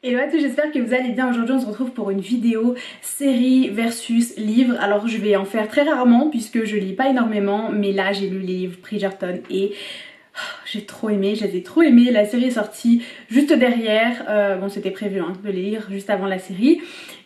Hello à tous, j'espère que vous allez bien. Aujourd'hui on se retrouve pour une vidéo série versus livre. Alors je vais en faire très rarement puisque je lis pas énormément, mais là j'ai lu les livres Bridgerton et j'ai trop aimé, je les ai trop aimés. La série est sortie juste derrière, bon c'était prévu hein, de les lire juste avant la série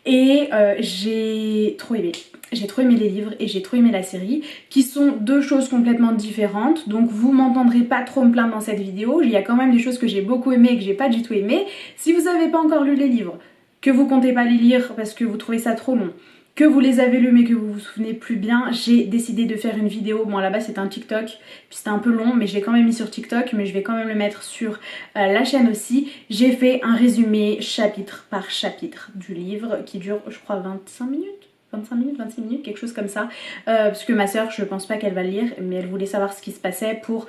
et j'ai trop aimé. J'ai trop aimé les livres et j'ai trop aimé la série, qui sont deux choses complètement différentes. Donc vous m'entendrez pas trop me plaindre dans cette vidéo. Il y a quand même des choses que j'ai beaucoup aimées et que j'ai pas du tout aimées. Si vous n'avez pas encore lu les livres, que vous comptez pas les lire parce que vous trouvez ça trop long, que vous les avez lus mais que vous vous souvenez plus bien, j'ai décidé de faire une vidéo. Bon, à la base c'était un TikTok, puis c'était un peu long, mais je l'ai quand même mis sur TikTok, mais je vais quand même le mettre sur la chaîne aussi. J'ai fait un résumé chapitre par chapitre du livre qui dure, je crois, 25 minutes. 25 minutes, 26 minutes, quelque chose comme ça, parce que ma soeur, je pense pas qu'elle va le lire, mais elle voulait savoir ce qui se passait pour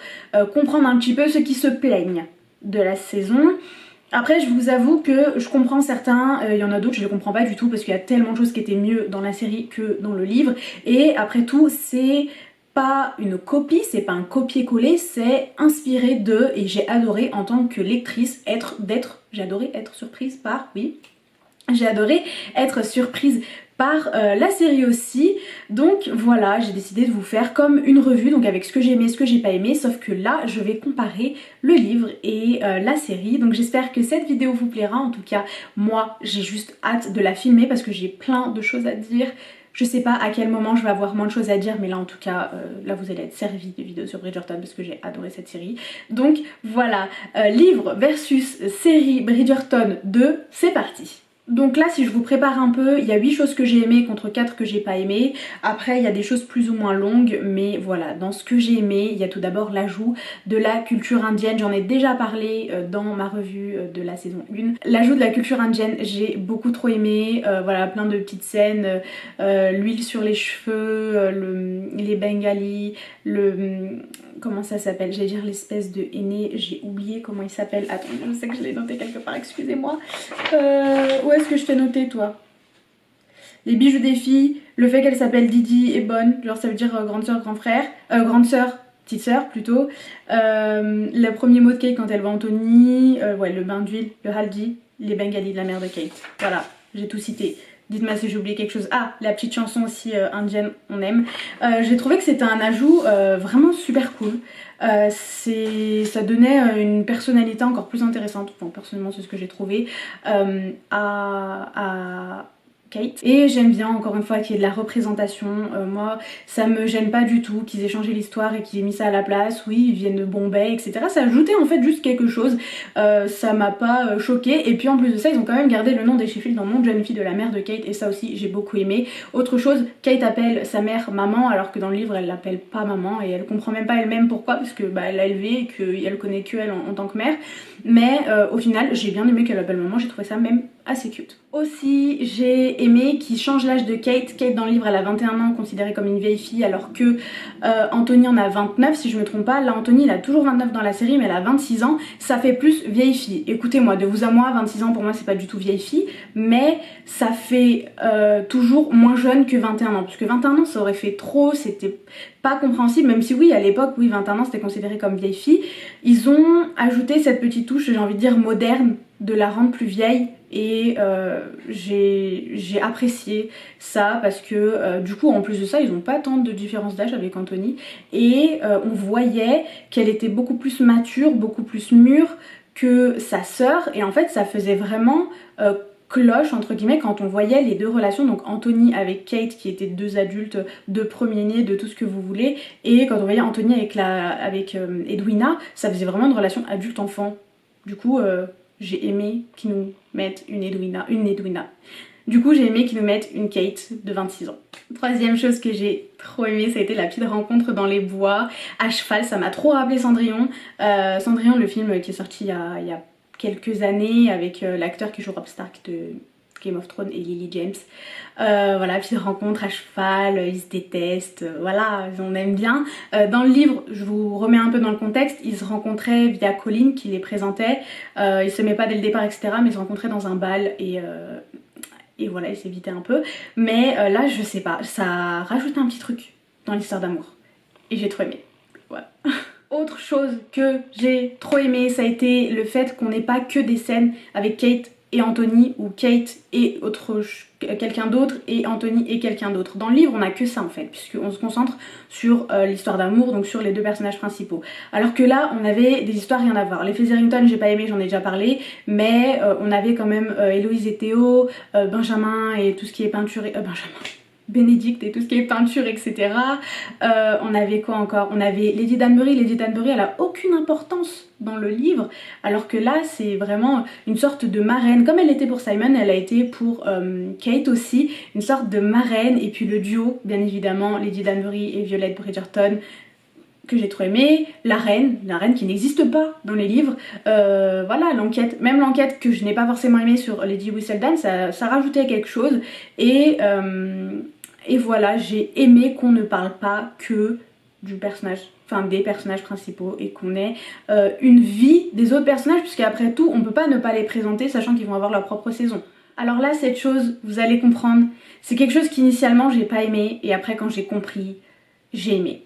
comprendre un petit peu ceux qui se plaignent de la saison. Après, je vous avoue que je comprends certains, il y en a d'autres, je les comprends pas du tout parce qu'il y a tellement de choses qui étaient mieux dans la série que dans le livre. Et après tout, c'est pas une copie, c'est pas un copier-coller, c'est inspiré de, et j'ai adoré en tant que lectrice j'ai adoré être surprise par, oui, j'ai adoré être surprise par la série aussi. Donc voilà, j'ai décidé de vous faire comme une revue, donc avec ce que j'ai aimé, ce que j'ai pas aimé, sauf que là je vais comparer le livre et la série. Donc j'espère que cette vidéo vous plaira. En tout cas moi j'ai juste hâte de la filmer parce que j'ai plein de choses à dire. Je sais pas à quel moment je vais avoir moins de choses à dire, mais là en tout cas, là vous allez être servi de vidéos sur Bridgerton parce que j'ai adoré cette série. Donc voilà, livre versus série Bridgerton 2, c'est parti. Donc là, si je vous prépare un peu, il y a 8 choses que j'ai aimées contre 4 que j'ai pas aimées. Après, il y a des choses plus ou moins longues, mais voilà, dans ce que j'ai aimé, il y a tout d'abord l'ajout de la culture indienne. J'en ai déjà parlé dans ma revue de la saison 1. L'ajout de la culture indienne, j'ai beaucoup trop aimé. Voilà, plein de petites scènes, l'huile sur les cheveux, les bengalis, comment ça s'appelle? J'allais dire l'espèce de aîné, j'ai oublié comment il s'appelle. Attends, je sais que je l'ai noté quelque part, excusez-moi. Où est-ce que je t'ai noté, toi? Les bijoux des filles, le fait qu'elle s'appelle Didi est bonne, genre ça veut dire grande soeur, grand frère, grande soeur, petite soeur plutôt. Le premier mot de Kate quand elle voit Anthony, ouais, le bain d'huile, le haldi, les bengalis de la mère de Kate. Voilà, j'ai tout cité. Dites-moi si j'ai oublié quelque chose. Ah, la petite chanson aussi indienne, on aime. J'ai trouvé que c'était un ajout vraiment super cool. Ça donnait une personnalité encore plus intéressante, enfin personnellement c'est ce que j'ai trouvé, à Kate. Et j'aime bien encore une fois qu'il y ait de la représentation. Moi ça me gêne pas du tout qu'ils aient changé l'histoire et qu'ils aient mis ça à la place. Oui, ils viennent de Bombay, etc. Ça ajoutait en fait juste quelque chose. Ça m'a pas choqué. Et puis en plus de ça, ils ont quand même gardé le nom des Sheffield dans le nom de jeune fille de la mère de Kate, et ça aussi j'ai beaucoup aimé. Autre chose, Kate appelle sa mère maman alors que dans le livre elle l'appelle pas maman et elle comprend même pas elle-même pourquoi, parce que bah, elle l'a élevée et qu'elle connaît que elle en tant que mère. Mais au final j'ai bien aimé qu'elle l'appelle maman, j'ai trouvé ça même assez cute. Aussi j'ai aimé qu'il change l'âge de Kate. Kate dans le livre elle a 21 ans, considérée comme une vieille fille, alors que Anthony en a 29 si je me trompe pas. Là Anthony il a toujours 29 dans la série mais elle a 26 ans, ça fait plus vieille fille. Écoutez-moi, de vous à moi, 26 ans pour moi c'est pas du tout vieille fille, mais ça fait toujours moins jeune que 21 ans, parce que 21 ans ça aurait fait trop, c'était pas compréhensible, même si oui à l'époque oui 21 ans c'était considéré comme vieille fille. Ils ont ajouté cette petite touche, j'ai envie de dire moderne, de la rendre plus vieille, et j'ai apprécié ça parce que du coup en plus de ça ils n'ont pas tant de différence d'âge avec Anthony, et on voyait qu'elle était beaucoup plus mature, beaucoup plus mûre que sa sœur, et en fait ça faisait vraiment cloche entre guillemets quand on voyait les deux relations, donc Anthony avec Kate qui étaient deux adultes de premier-né, de tout ce que vous voulez, et quand on voyait Anthony avec Edwina, ça faisait vraiment une relation adulte-enfant. Du coup j'ai aimé qu'ils nous mettent une Edwina. Du coup j'ai aimé qu'ils nous mettent une Kate de 26 ans. Troisième chose que j'ai trop aimé, ça a été la petite rencontre dans les bois à cheval. Ça m'a trop rappelé Cendrillon. Cendrillon, le film qui est sorti il y a quelques années avec l'acteur qui joue Robb Stark de Game of Thrones et Lily James. Voilà, petite rencontre à cheval, ils se détestent, voilà, on aime bien. Dans le livre, je vous remets un peu dans le contexte, ils se rencontraient via Colin qui les présentait, ils se met pas dès le départ etc, mais ils se rencontraient dans un bal, et voilà, ils s'évitaient un peu. Mais là, je sais pas, ça rajoute un petit truc dans l'histoire d'amour. Et j'ai trop aimé. Voilà. Autre chose que j'ai trop aimé, ça a été le fait qu'on n'ait pas que des scènes avec Kate et Anthony, ou Kate et quelqu'un d'autre et Anthony et quelqu'un d'autre. Dans le livre on a que ça en fait, puisqu'on se concentre sur l'histoire d'amour, donc sur les deux personnages principaux. Alors que là on avait des histoires rien à voir. Les Featherington j'ai pas aimé, j'en ai déjà parlé, mais on avait quand même Héloïse et Théo, Benjamin et tout ce qui est peinture, Bénédicte et tout ce qui est peinture, etc. On avait quoi encore? On avait Lady Danbury. Lady Danbury, elle a aucune importance dans le livre, alors que là c'est vraiment une sorte de marraine, comme elle était pour Simon, elle a été pour Kate aussi, une sorte de marraine. Et puis le duo, bien évidemment, Lady Danbury et Violet Bridgerton, que j'ai trop aimé, la reine qui n'existe pas dans les livres. Voilà, l'enquête, même l'enquête que je n'ai pas forcément aimée sur Lady Whistledown, ça rajoutait quelque chose. Et voilà, j'ai aimé qu'on ne parle pas que du personnage, enfin des personnages principaux, et qu'on ait une vie des autres personnages, puisqu'après tout on peut pas ne pas les présenter sachant qu'ils vont avoir leur propre saison. Alors là, cette chose, vous allez comprendre, c'est quelque chose qu'initialement j'ai pas aimé, et après quand j'ai compris, j'ai aimé.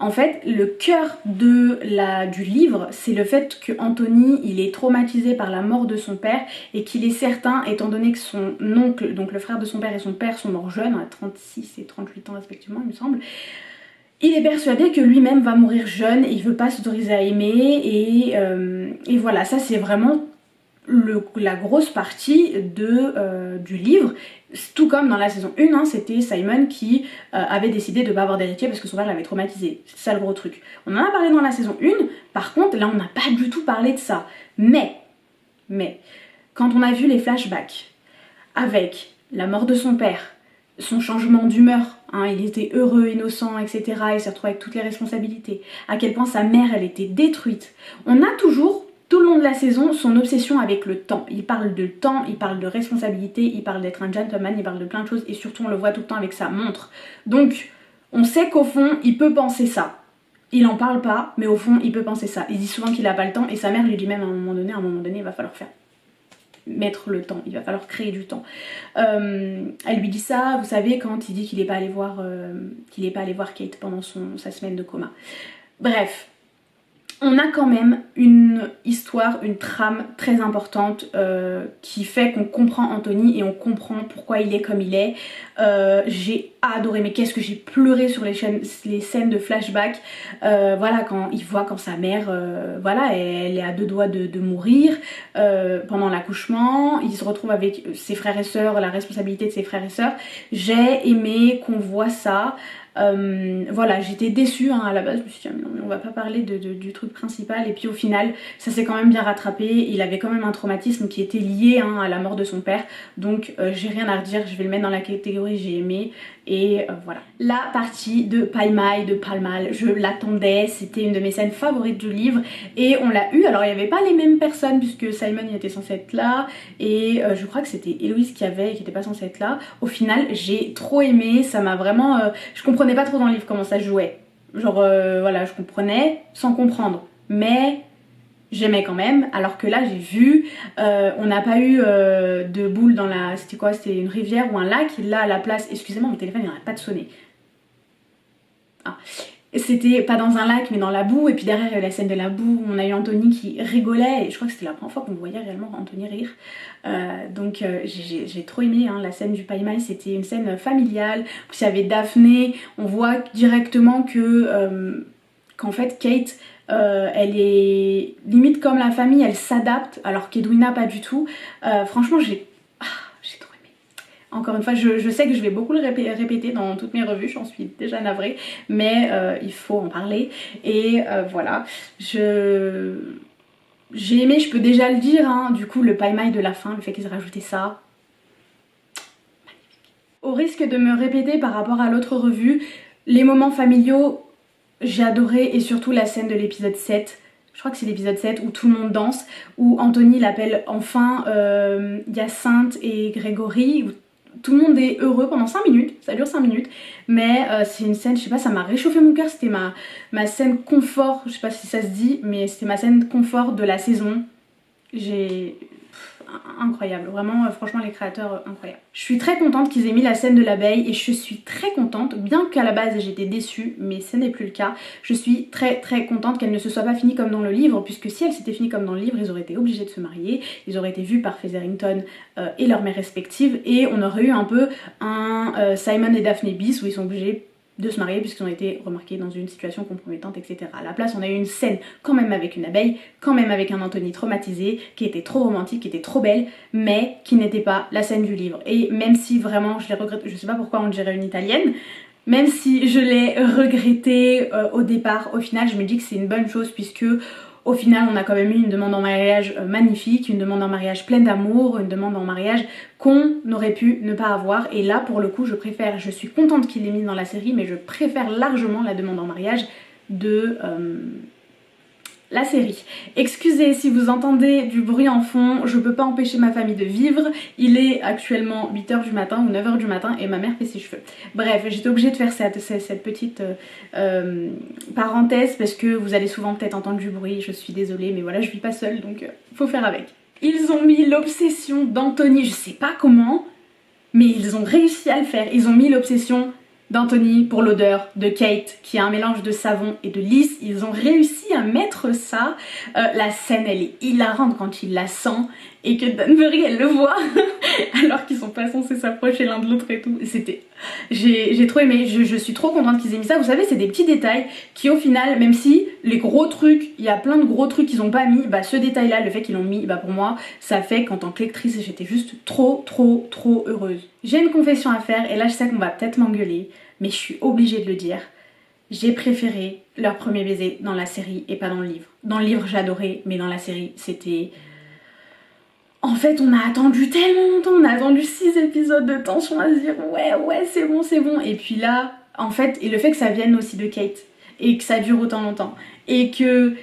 En fait, le cœur du livre, c'est le fait que Anthony, il est traumatisé par la mort de son père, et qu'il est certain, étant donné que son oncle, donc le frère de son père, et son père sont morts jeunes, à 36 et 38 ans respectivement il me semble, il est persuadé que lui-même va mourir jeune, et il veut pas s'autoriser à aimer, et voilà, ça c'est vraiment la grosse partie du livre. Tout comme dans la saison 1, hein, c'était Simon qui avait décidé de ne pas avoir d'héritier parce que son père l'avait traumatisé. C'est ça le gros truc. On en a parlé dans la saison 1, par contre là on n'a pas du tout parlé de ça. Mais, quand on a vu les flashbacks avec la mort de son père, son changement d'humeur, hein, il était heureux, innocent, etc. Il s'est retrouvé avec toutes les responsabilités, à quel point sa mère elle était détruite. On a toujours, tout le long de la saison, son obsession avec le temps. Il parle de temps, il parle de responsabilité, il parle d'être un gentleman, il parle de plein de choses, et surtout on le voit tout le temps avec sa montre. Donc on sait qu'au fond il peut penser ça. Il en parle pas, mais au fond il peut penser ça. Il dit souvent qu'il a pas le temps, et sa mère lui dit même à un moment donné, il va falloir mettre le temps, il va falloir créer du temps. Elle lui dit ça, vous savez, quand il dit qu'il est pas allé voir Kate pendant sa semaine de coma. Bref, on a quand même une histoire, une trame très importante qui fait qu'on comprend Anthony et on comprend pourquoi il est comme il est. J'ai adoré, mais qu'est-ce que j'ai pleuré sur les scènes de flashback. Voilà, quand sa mère, voilà, elle est à deux doigts de mourir pendant l'accouchement. Il se retrouve avec ses frères et sœurs, la responsabilité de ses frères et sœurs. J'ai aimé qu'on voit ça. Voilà, j'étais déçue hein, à la base, je me suis dit non mais on va pas parler du truc principal, et puis au final ça s'est quand même bien rattrapé. Il avait quand même un traumatisme qui était lié hein, à la mort de son père, donc j'ai rien à redire, je vais le mettre dans la catégorie j'ai aimé. Et voilà. La partie de Pai Mai, de Pall Mall, je l'attendais, c'était une de mes scènes favorites du livre, et on l'a eu. Alors il n'y avait pas les mêmes personnes puisque Simon il était censé être là, et je crois que c'était Héloïse qui était pas censée être là. Au final j'ai trop aimé, ça m'a vraiment... je comprenais pas trop dans le livre comment ça se jouait. Genre voilà, je comprenais sans comprendre, mais j'aimais quand même. Alors que là j'ai vu, on n'a pas eu de boule dans la... C'était quoi? C'était une rivière ou un lac. Là à la place, excusez-moi mon téléphone il n'arrête pas de sonner. Ah. C'était pas dans un lac mais dans la boue, et puis derrière il y a la scène de la boue, on a eu Anthony qui rigolait, et je crois que c'était la première fois qu'on voyait réellement Anthony rire. Donc j'ai trop aimé hein, la scène du Pai Mai, c'était une scène familiale. Puis il y avait Daphné, on voit directement que qu'en fait Kate elle est limite comme la famille, elle s'adapte, alors qu'Edwina pas du tout. Franchement j'ai trop aimé. Encore une fois, je sais que je vais beaucoup le répéter dans toutes mes revues, j'en suis déjà navrée, mais il faut en parler. Et voilà, j'ai aimé, je peux déjà le dire, hein, du coup le Pai Mai de la fin, le fait qu'ils aient rajouté ça. Magnifique. Au risque de me répéter par rapport à l'autre revue, les moments familiaux, j'ai adoré, et surtout la scène de l'épisode 7. Je crois que c'est l'épisode 7 où tout le monde danse, où Anthony l'appelle enfin Hyacinthe et Grégory, où tout le monde est heureux pendant 5 minutes, ça dure 5 minutes, mais c'est une scène, je sais pas, ça m'a réchauffé mon cœur, c'était ma scène confort, je sais pas si ça se dit, mais c'était ma scène confort de la saison. incroyable, vraiment franchement les créateurs incroyables. Je suis très contente qu'ils aient mis la scène de l'abeille et je suis très contente, bien qu'à la base j'étais déçue, mais ce n'est plus le cas, je suis très contente qu'elle ne se soit pas finie comme dans le livre, puisque si elle s'était finie comme dans le livre, ils auraient été obligés de se marier, ils auraient été vus par Featherington et leur mère respective, et on aurait eu un peu un Simon et Daphne bis où ils sont obligés de se marier puisqu'ils ont été remarqués dans une situation compromettante, etc. À la place, on a eu une scène quand même avec une abeille, quand même avec un Anthony traumatisé, qui était trop romantique, qui était trop belle, mais qui n'était pas la scène du livre. Et même si vraiment, je l'ai regretté, je sais pas pourquoi on dirait une italienne, même si je l'ai regretté au départ, au final, je me dis que c'est une bonne chose puisque au final, on a quand même eu une demande en mariage magnifique, une demande en mariage pleine d'amour, une demande en mariage qu'on aurait pu ne pas avoir. Et là, pour le coup, je suis contente qu'il l'ait mis dans la série, mais je préfère largement la demande en mariage de la série. Excusez si vous entendez du bruit en fond, je peux pas empêcher ma famille de vivre. Il est actuellement 8h du matin ou 9h du matin et ma mère fait ses cheveux. Bref, j'étais obligée de faire cette petite parenthèse parce que vous allez souvent peut-être entendre du bruit, je suis désolée, mais voilà, je vis pas seule donc faut faire avec. Ils ont mis l'obsession d'Anthony, je sais pas comment, mais ils ont réussi à le faire. Ils ont mis l'obsession d'Anthony pour l'odeur, de Kate qui a un mélange de savon et de lisse. Ils ont réussi à mettre ça. La scène elle est hilarante quand il la sent et que Danbury elle le voit alors qu'ils sont pas censés s'approcher l'un de l'autre et tout. C'était... J'ai trop aimé, je suis trop contente qu'ils aient mis ça. Vous savez, c'est des petits détails qui au final, même si les gros trucs, il y a plein de gros trucs qu'ils ont pas mis, bah ce détail là, le fait qu'ils l'ont mis, bah pour moi ça fait qu'en tant que lectrice j'étais juste trop heureuse. J'ai une confession à faire et là je sais qu'on va peut-être m'engueuler, mais je suis obligée de le dire. J'ai préféré leur premier baiser dans la série et pas dans le livre. Dans le livre j'adorais, mais dans la série c'était... En fait on a attendu tellement longtemps, on a attendu 6 épisodes de tension à se dire ouais c'est bon. Et puis là, en fait, et le fait que ça vienne aussi de Kate et que ça dure autant longtemps et que...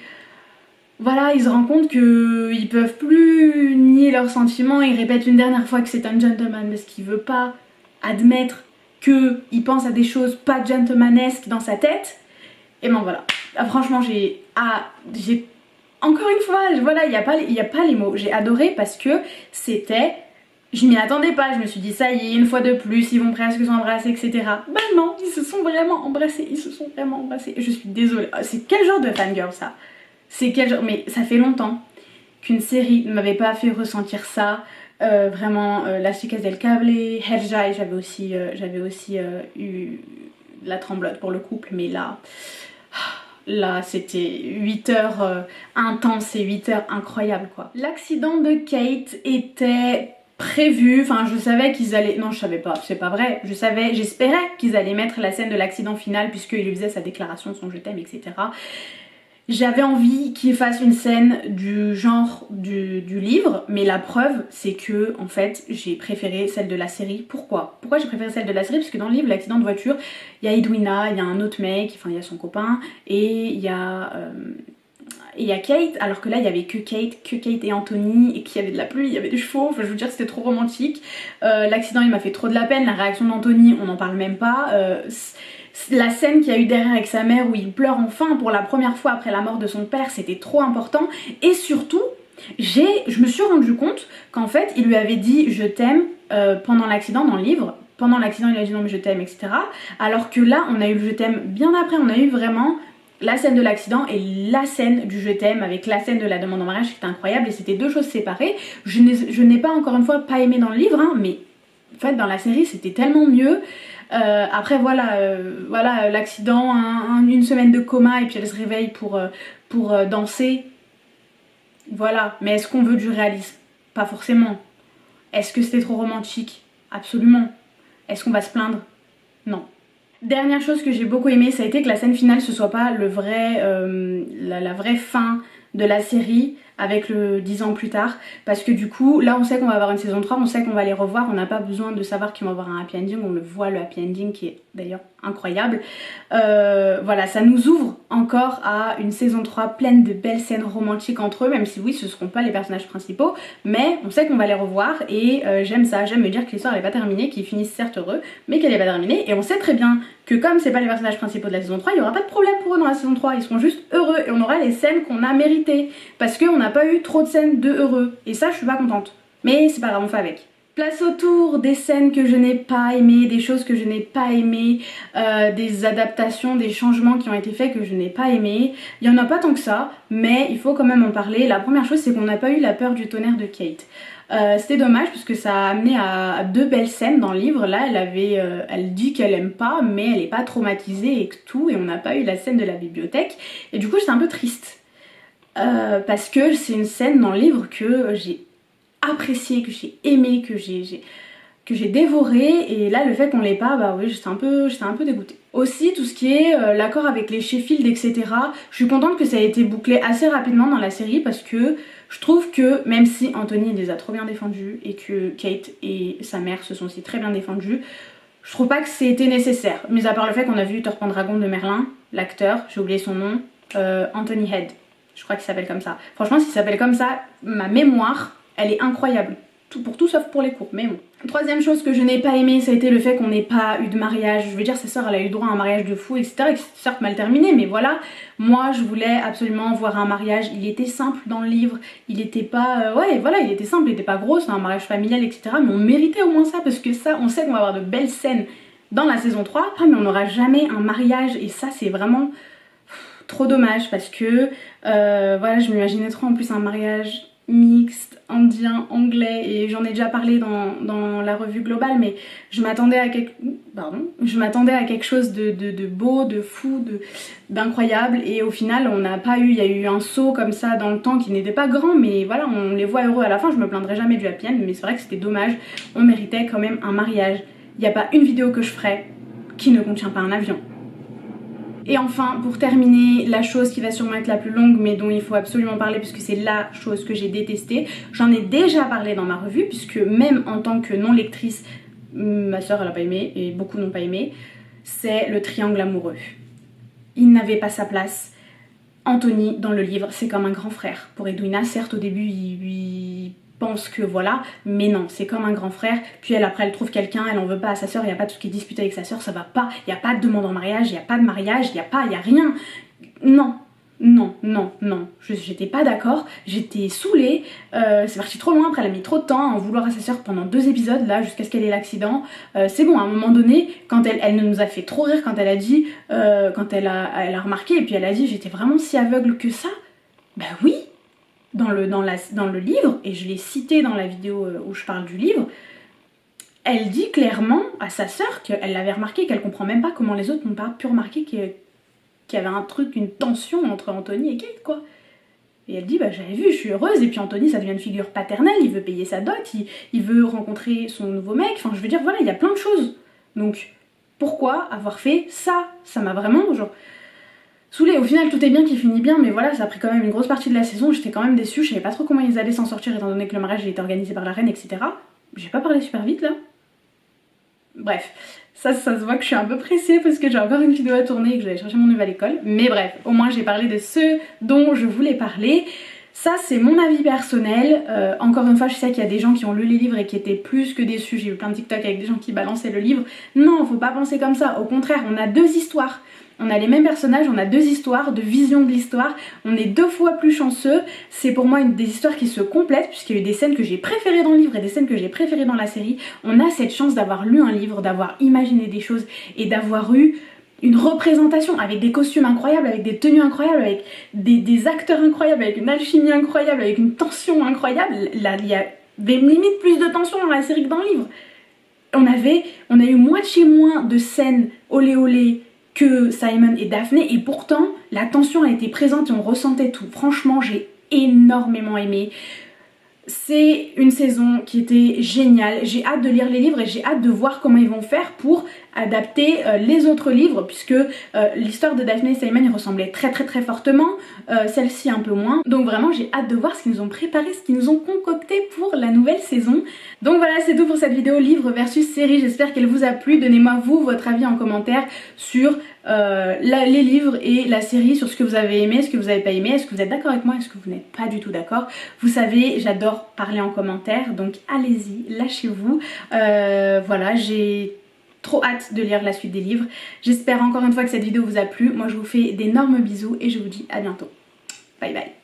Voilà, ils se rendent compte qu'ils peuvent plus nier leurs sentiments, ils répètent une dernière fois que c'est un gentleman parce qu'il veut pas admettre qu'il pense à des choses pas gentlemanesques dans sa tête. Et ben voilà, franchement j'ai encore une fois, voilà, il y a pas les mots. J'ai adoré parce que c'était... Je m'y attendais pas, je me suis dit ça y est, une fois de plus, ils vont presque s'embrasser, etc. Bah non, ils se sont vraiment embrassés, Je suis désolée, c'est quel genre de fangirl ça? C'est quel genre... Mais ça fait longtemps qu'une série ne m'avait pas fait ressentir ça. Vraiment, Las Chicas del Cable, Hell'Jai, j'avais aussi eu la tremblote pour le couple, mais là c'était 8 heures intenses et 8 heures incroyables quoi. L'accident de Kate était prévu, enfin je savais qu'ils allaient... Non je savais pas, c'est pas vrai, j'espérais qu'ils allaient mettre la scène de l'accident final puisqu'il lui faisait sa déclaration de son je t'aime, etc. J'avais envie qu'il fasse une scène du genre du livre, mais la preuve c'est que en fait j'ai préféré celle de la série. Pourquoi j'ai préféré celle de la série? Parce que dans le livre, l'accident de voiture, il y a Edwina, il y a un autre mec, enfin il y a son copain, et il y a Kate, alors que là il y avait que Kate et Anthony, et qu'il y avait de la pluie, il y avait des chevaux, enfin je veux dire c'était trop romantique. L'accident il m'a fait trop de la peine, la réaction d'Anthony on n'en parle même pas. La scène qu'il y a eu derrière avec sa mère où il pleure enfin pour la première fois après la mort de son père, c'était trop important. Et surtout, je me suis rendu compte qu'en fait il lui avait dit je t'aime pendant l'accident dans le livre. Pendant l'accident il a dit non mais je t'aime, etc. Alors que là on a eu le je t'aime bien après, on a eu vraiment la scène de l'accident et la scène du je t'aime avec la scène de la demande en mariage qui était incroyable et c'était deux choses séparées. Je n'ai pas encore une fois pas aimé dans le livre hein, mais en fait dans la série c'était tellement mieux. Après voilà l'accident, une semaine de coma et puis elle se réveille pour danser. Voilà, mais est-ce qu'on veut du réalisme? Pas forcément. Est-ce que c'était trop romantique? Absolument. Est-ce qu'on va se plaindre? Non. Dernière chose que j'ai beaucoup aimé, ça a été que la scène finale ce soit pas la vraie fin de la série avec le 10 ans plus tard, parce que du coup là on sait qu'on va avoir une saison 3, on sait qu'on va les revoir, on n'a pas besoin de savoir qu'ils vont avoir un happy ending, on le voit le happy ending qui est d'ailleurs incroyable. Voilà, ça nous ouvre encore à une saison 3 pleine de belles scènes romantiques entre eux, même si oui ce seront pas les personnages principaux, mais on sait qu'on va les revoir et j'aime ça, j'aime me dire que l'histoire n'est pas terminée, qu'ils finissent certes heureux, mais qu'elle n'est pas terminée, et on sait très bien que comme c'est pas les personnages principaux de la saison 3, il n'y aura pas de problème pour eux dans la saison 3, ils seront juste heureux et on aura les scènes qu'on a méritées, parce qu'on n'a pas eu trop de scènes de heureux, et ça je suis pas contente. Mais c'est pas grave, on fait avec. Place autour des scènes que je n'ai pas aimées, des choses que je n'ai pas aimées, des adaptations, des changements qui ont été faits que je n'ai pas aimés. Il y en a pas tant que ça, mais il faut quand même en parler. La première chose, c'est qu'on n'a pas eu la peur du tonnerre de Kate. C'était dommage parce que ça a amené à deux belles scènes dans le livre. Là, elle dit qu'elle aime pas, mais elle est pas traumatisée et tout, et on n'a pas eu la scène de la bibliothèque. Et du coup, j'étais un peu triste. Parce que c'est une scène dans le livre que j'ai apprécié, que j'ai aimé, que j'ai dévoré, et là le fait qu'on l'ait pas, bah oui, j'étais un peu dégoûtée. Aussi tout ce qui est l'accord avec les Sheffield, etc. Je suis contente que ça ait été bouclé assez rapidement dans la série parce que je trouve que même si Anthony les a trop bien défendus et que Kate et sa mère se sont aussi très bien défendus, je trouve pas que c'était nécessaire. Mis à part le fait qu'on a vu Thor Pendragon de Merlin, l'acteur, j'ai oublié son nom, Anthony Head, je crois qu'il s'appelle comme ça. Franchement, s'il s'appelle comme ça, ma mémoire elle est incroyable. Pour tout sauf pour les cours, mais bon. Troisième chose que je n'ai pas aimé, ça a été le fait qu'on n'ait pas eu de mariage. Je veux dire, sa soeur, elle a eu droit à un mariage de fou, etc. Et certes mal terminé, mais voilà. Moi, je voulais absolument voir un mariage. Il était simple dans le livre. Il était pas... ouais, voilà, il était simple, il était pas gros. C'est un mariage familial, etc. Mais on méritait au moins ça, parce que ça, on sait qu'on va avoir de belles scènes dans la saison 3. Mais on n'aura jamais un mariage. Et ça, c'est vraiment trop dommage, parce que... voilà, je m'imaginais trop en plus un mariage mixte, indien, anglais, et j'en ai déjà parlé dans la revue globale, mais je m'attendais à quelque chose de beau, de fou, d'incroyable, et au final on n'a pas eu, il y a eu un saut comme ça dans le temps qui n'était pas grand, mais voilà, on les voit heureux à la fin. Je me plaindrai jamais du happy end, mais c'est vrai que c'était dommage, on méritait quand même un mariage. Il n'y a pas une vidéo que je ferai qui ne contient pas un avion. Et enfin, pour terminer, la chose qui va sûrement être la plus longue mais dont il faut absolument parler puisque c'est la chose que j'ai détestée. J'en ai déjà parlé dans ma revue puisque même en tant que non-lectrice, ma soeur elle a pas aimé et beaucoup n'ont pas aimé, c'est le triangle amoureux. Il n'avait pas sa place. Anthony, dans le livre, c'est comme un grand frère. Pour Edwina, certes au début il lui pense que voilà, mais non, c'est comme un grand frère. Puis elle, après, elle trouve quelqu'un, elle en veut pas à sa soeur, il n'y a pas tout ce qui est disputé avec sa soeur, ça va pas, il n'y a pas de demande en mariage, il n'y a pas de mariage, il n'y a rien. Non, non, non, non, j'étais pas d'accord, j'étais saoulée, c'est parti trop loin, après elle a mis trop de temps à en vouloir à sa soeur pendant 2 épisodes là, jusqu'à ce qu'elle ait l'accident. C'est bon, à un moment donné, quand elle nous a fait trop rire quand elle a dit, quand elle a remarqué, et puis elle a dit j'étais vraiment si aveugle que ça. Bah oui, dans le livre, et je l'ai cité dans la vidéo où je parle du livre, elle dit clairement à sa sœur qu'elle l'avait remarqué, qu'elle comprend même pas comment les autres n'ont pas pu remarquer qu'il y avait un truc, une tension entre Anthony et Kate, quoi. Et elle dit bah j'avais vu, je suis heureuse, et puis Anthony ça devient une figure paternelle, il veut payer sa dot, il veut rencontrer son nouveau mec, enfin je veux dire voilà, il y a plein de choses. Donc pourquoi avoir fait ça? Ça m'a vraiment genre saoulée. Au final tout est bien qui finit bien, mais voilà, ça a pris quand même une grosse partie de la saison, j'étais quand même déçue, je savais pas trop comment ils allaient s'en sortir étant donné que le mariage était organisé par la reine, etc. J'ai pas parlé super vite là. Bref, ça se voit que je suis un peu pressée parce que j'ai encore une vidéo à tourner et que j'allais chercher mon neveu à l'école. Mais bref, au moins j'ai parlé de ce dont je voulais parler. Ça c'est mon avis personnel. Encore une fois, je sais qu'il y a des gens qui ont lu les livres et qui étaient plus que déçus. J'ai vu plein de TikTok avec des gens qui balançaient le livre. Non, faut pas penser comme ça. Au contraire, on a 2 histoires. On a les mêmes personnages, on a 2 histoires, 2 visions de l'histoire, on est 2 fois plus chanceux. C'est pour moi des histoires qui se complètent puisqu'il y a eu des scènes que j'ai préférées dans le livre et des scènes que j'ai préférées dans la série. On a cette chance d'avoir lu un livre, d'avoir imaginé des choses et d'avoir eu une représentation avec des costumes incroyables, avec des tenues incroyables, avec des acteurs incroyables, avec une alchimie incroyable, avec une tension incroyable. Là, il y avait limite plus de tension dans la série que dans le livre. On a eu moitié moins de scènes olé olé que Simon et Daphné, et pourtant la tension a été présente et on ressentait tout. Franchement, j'ai énormément aimé. C'est une saison qui était géniale, j'ai hâte de lire les livres et j'ai hâte de voir comment ils vont faire pour adapter les autres livres, puisque l'histoire de Daphné et Simon y ressemblait très fortement, celle-ci un peu moins. Donc vraiment j'ai hâte de voir ce qu'ils nous ont préparé, ce qu'ils nous ont concocté pour la nouvelle saison. Donc voilà, c'est tout pour cette vidéo livre versus série, j'espère qu'elle vous a plu. Donnez-moi vous votre avis en commentaire sur les livres et la série, sur ce que vous avez aimé, ce que vous n'avez pas aimé, est-ce que vous êtes d'accord avec moi, est-ce que vous n'êtes pas du tout d'accord. Vous savez, j'adore parler en commentaire, donc allez-y, lâchez-vous. Voilà, j'ai trop hâte de lire la suite des livres. J'espère encore une fois que cette vidéo vous a plu. Moi je vous fais d'énormes bisous et je vous dis à bientôt. Bye bye.